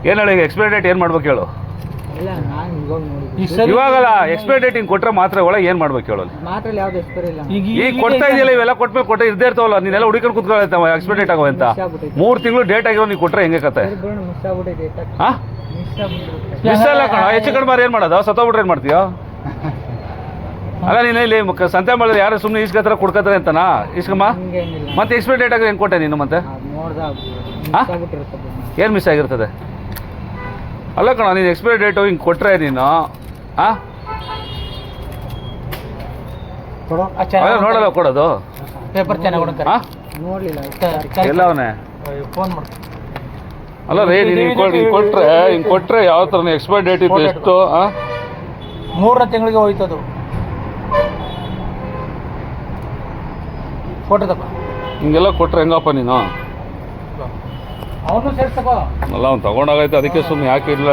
ಏನು ಹೇಳಿ ಈಗ ಎಕ್ಸ್ಪೈರಿ ಡೇಟ್ ಏನು ಮಾಡ್ಬೇಕು ಹೇಳು? ಇಲ್ಲ ನಾನು ಇವಾಗ ನೋಡಿ ಇವಾಗಲ್ಲ ಎಕ್ಸ್ಪೈರಿ ಡೇಟ್ ಹಿಂಗೆ ಕೊಟ್ಟರೆ ಮಾತ್ರ ಒಳಗೆ ಏನು ಮಾಡ್ಬೇಕು ಹೇಳು? ಮಾತ್ರ ಯಾವ್ದು ಎಕ್ಸ್ಪೈರಿ ಇಲ್ಲ ಈಗ ಕೊಡ್ತಾ ಇದೆಯಲ್ಲ, ಇವೆಲ್ಲ ಕೊಟ್ಮೇಲೆ ಕೊಟ್ಟೆ ಇದ್ದೇ ಇರ್ತಾವಲ್ಲ, ನೀನೆಲ್ಲ ಹುಡುಕೊಂಡು ಕುತ್ಕೊಳ್ತಾವ ಎಕ್ಸ್ಪೈರಿ ಡೇಟ್ ಆಗೋ ಅಂತ 3 ತಿಂಗಳು ಡೇಟ್ ಆಗಿರೋ ನೀವು ಕೊಟ್ಟರೆ ಹೆಂಗೆ ಕತೆ? ಮಿಸ್ ಆಗ್ಬಿಟ್ಟೈತೆ. ಹಾಂ ಮಿಸ್ ಅಲ್ಲ ಕಣ, ಹೆಚ್ಚು ಕಡಿಮೆ ಏನು ಮಾಡೋದು? ಸತ್ತೋಗ್ಬಿಟ್ರೆ ಏನು ಮಾಡ್ತೀಯೋ? ಅಲ್ಲ ನೀನು ಇಲ್ಲಿ ಸಂತೆ ಮಾಡಿದ್ರೆ ಯಾರು ಸುಮ್ಮನೆ ಇಸ್ಕೊತಾರೆ ಕೊಡ್ಕೊತಾರೆ ಅಂತನಾ? ಇಸ್ಕಮ್ಮ ಮತ್ತೆ ಎಕ್ಸ್ಪೈರಿ ಡೇಟ್ ಆಗಿ ಹೆಂಗೆ ಕೊಟ್ಟೆ ನೀನು ಮತ್ತೆ? ಏನು ಮಿಸ್ ಆಗಿರ್ತದೆ? ಅಲ್ಲ ಕಣ, ನೀನು ಎಕ್ಸ್ಪೈರಿ ಡೇಟು ಹಿಂಗೆ ಕೊಟ್ಟರೆ ನೀನು ಹಾಂ ನೋಡಲ್ಲ ಕೊಡೋದು ಪೇಪರ್ ಚೆನ್ನಾಗಿ ಹಾಂ ನೋಡಲಿಲ್ಲ ಎಲ್ಲ ಅವನೇ ಫೋನ್ ಮಾಡಿ. ಅಲ್ಲ ರೀ, ನೀನು ಹಿಂಗೆ ಕೊಟ್ಟರೆ ಯಾವ ಥರ ಎಕ್ಸ್ಪೈರಿ ಡೇಟ್ ಇತ್ತು ಎಷ್ಟು? ಹಾಂ 3 ತಿಂಗಳಿಗೆ ಹೋಯ್ತದು. ಫೋಟೋ ತಗೋ. ಹಿಂಗೆಲ್ಲ ಕೊಟ್ಟರೆ ಹೆಂಗಪ್ಪ ನೀನು? ಅವನು ಸೇರ್ಸಕೋ. ಅಲ್ಲ ಅವ್ನು ತೊಗೊಂಡಾಗೈತೆ, ಅದಕ್ಕೆ ಸುಮ್ಮನೆ ಯಾಕೆ ಇಲ್ಲ